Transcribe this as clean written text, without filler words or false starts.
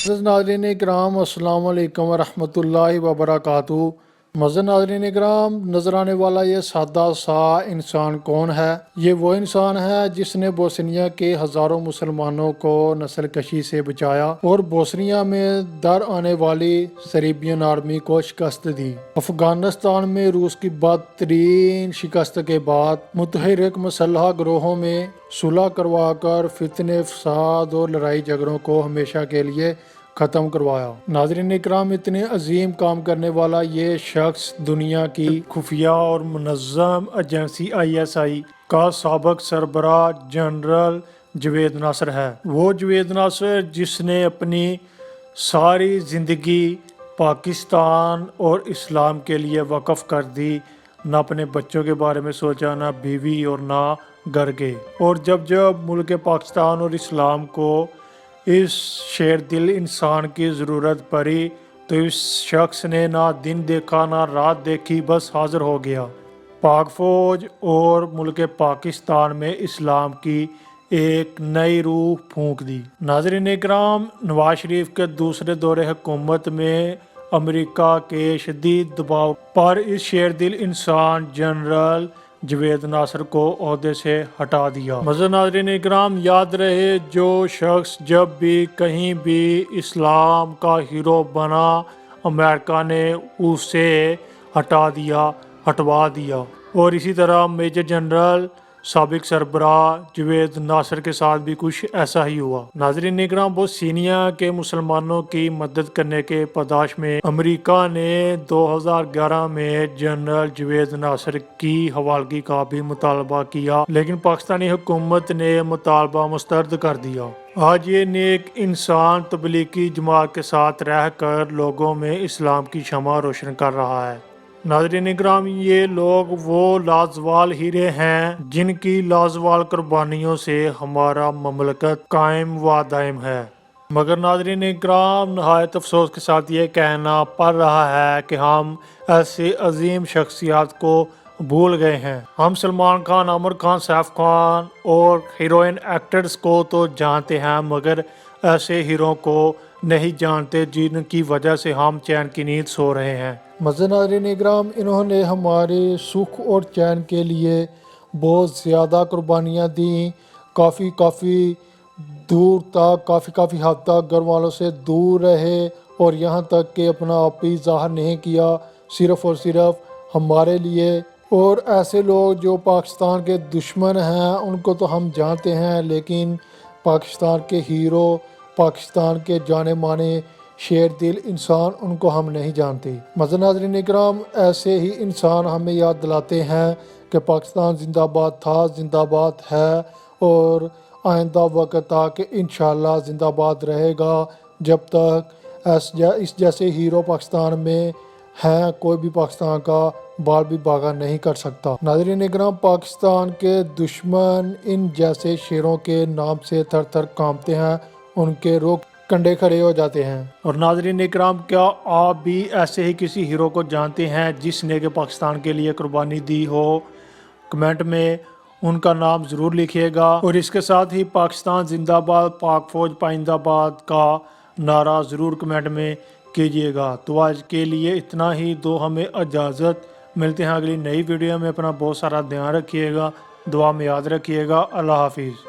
ناظرین کرام السلام علیکم ورحمۃ اللہ وبرکاتہ۔ ناظرین کرام، نظر آنے والا یہ سادہ سا انسان کون ہے؟ یہ وہ انسان ہے جس نے بوسنیا کے ہزاروں مسلمانوں کو نسل کشی سے بچایا اور بوسنیا میں در آنے والی سربیین آرمی کو شکست دی۔ افغانستان میں روس کی بدترین شکست کے بعد متحرک مسلح گروہوں میں صلح کروا کر فتنے فساد اور لڑائی جھگڑوں کو ہمیشہ کے لیے ختم کروایا۔ ناظرین اکرام، اتنے عظیم کام کرنے والا یہ شخص دنیا کی خفیہ اور منظم ایجنسی ISI کا سابق سربراہ جنرل جوید ناصر ہے۔ وہ جوید ناصر جس نے اپنی ساری زندگی پاکستان اور اسلام کے لیے وقف کر دی، نہ اپنے بچوں کے بارے میں سوچا، نہ بیوی اور نہ گھر کے، اور جب ملک پاکستان اور اسلام کو اس شیر دل انسان کی ضرورت پڑی تو اس شخص نے نہ دن دیکھا نہ رات دیکھی، بس حاضر ہو گیا۔ پاک فوج اور ملک پاکستان میں اسلام کی ایک نئی روح پھونک دی۔ ناظرین اکرام، نواز شریف کے دوسرے دور حکومت میں امریکہ کے شدید دباؤ پر اس شیر دل انسان جنرل جوید ناصر کو عہدے سے ہٹا دیا۔ ناظرین اکرام، یاد رہے، جو شخص جب بھی کہیں بھی اسلام کا ہیرو بنا، امریکہ نے اسے ہٹوا دیا، اور اسی طرح میجر جنرل سابق سربراہ جوید ناصر کے ساتھ بھی کچھ ایسا ہی ہوا۔ ناظرین اکرام، بوسنیا کے مسلمانوں کی مدد کرنے کے پاداش میں امریکہ نے 2011 میں جنرل جوید ناصر کی حوالگی کا بھی مطالبہ کیا، لیکن پاکستانی حکومت نے مطالبہ مسترد کر دیا۔ آج یہ نیک انسان تبلیغی جماعت کے ساتھ رہ کر لوگوں میں اسلام کی شمع روشن کر رہا ہے۔ ناظرین اکرام، یہ لوگ وہ لازوال ہیرے ہیں جن کی لازوال قربانیوں سے ہمارا مملکت قائم و دائم ہے، مگر ناظرین اکرام، نہایت افسوس کے ساتھ یہ کہنا پڑ رہا ہے کہ ہم ایسے عظیم شخصیات کو بھول گئے ہیں۔ ہم سلمان خان، عامر خان، سیف خان اور ہیروئن ایکٹرز کو تو جانتے ہیں، مگر ایسے ہیرو کو نہیں جانتے جن کی وجہ سے ہم چین کی نیند سو رہے ہیں۔ ناظرین اکرام، انہوں نے ہمارے سکھ اور چین کے لیے بہت زیادہ قربانیاں دیں، کافی دور تک، کافی حد تک گھر والوں سے دور رہے، اور یہاں تک کہ اپنا آپ ہی ظاہر نہیں کیا، صرف اور صرف ہمارے لیے۔ اور ایسے لوگ جو پاکستان کے دشمن ہیں ان کو تو ہم جانتے ہیں، لیکن پاکستان کے ہیرو، پاکستان کے جانے مانے شیر دل انسان، ان کو ہم نہیں جانتے۔ ناظرین اکرام، ایسے ہی انسان ہمیں یاد دلاتے ہیں کہ پاکستان زندہ باد تھا، زندہ باد ہے، اور آئندہ وقت تک انشاءاللہ زندہ باد رہے گا۔ جب تک اس جیسے ہیرو پاکستان میں ہیں، کوئی بھی پاکستان کا بال بھی باغا نہیں کر سکتا۔ ناظرین اکرام، پاکستان کے دشمن ان جیسے شیروں کے نام سے تھر تھر کانپتے ہیں، ان کے رخ کنڈے کھڑے ہو جاتے ہیں۔ اور ناظرین اکرام، کیا آپ بھی ایسے ہی کسی ہیرو کو جانتے ہیں جس نے کہ پاکستان کے لیے قربانی دی ہو؟ کمنٹ میں ان کا نام ضرور لکھیے گا، اور اس کے ساتھ ہی پاکستان زندہ باد، پاک فوج پائندہ باد کا نعرہ ضرور کمنٹ میں کیجیے گا۔ تو آج کے لیے اتنا ہی، دو ہمیں اجازت، ملتے ہیں اگلی نئی ویڈیو میں۔ اپنا بہت سارا دھیان رکھیے گا، دعا میں یاد رکھیے گا۔ اللہ حافظ۔